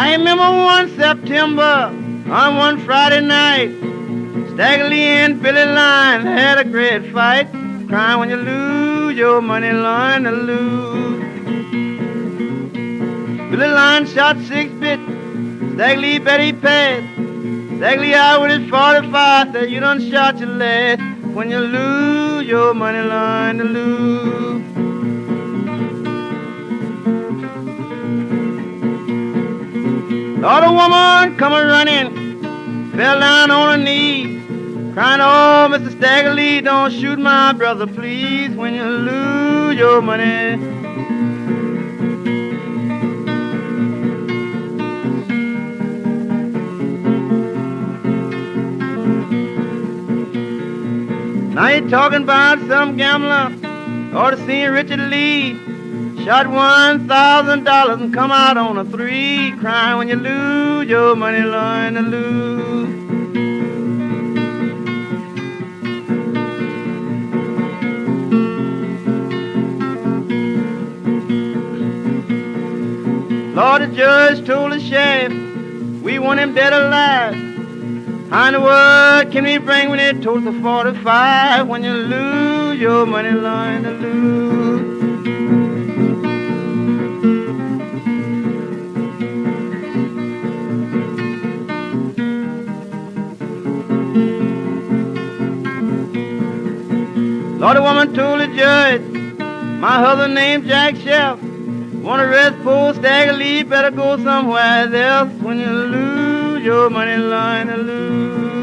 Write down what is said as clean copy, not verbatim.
I remember one September on one Friday night, Stagger Lee and Billy Lyons had a great fight, crying when you lose your money, learn to lose. Billy Lyons shot 6-bit, Stagger Lee bet he passed. Stagger Lee out with his 45, said you done shot your last. When you lose your money, learn to lose. Lord, a woman come a-running, fell down on her knees, crying, oh, Mr. Stagger Lee, don't shoot my brother, please, when you lose your money. Now you're talking about some gambler, ought to see Richard Lee, shot $1,000 and come out on a 3, crying when you lose your money, learn to lose. Lord, the judge told the sheriff, we want him dead or alive. How in the world can we bring when it told the 45? When you lose your money, learn to lose. Lord, the woman told the judge, my husband named Jack Shelf, want to arrest poor Stagger Lee, better go somewhere else. When you lose your money, learn to lose.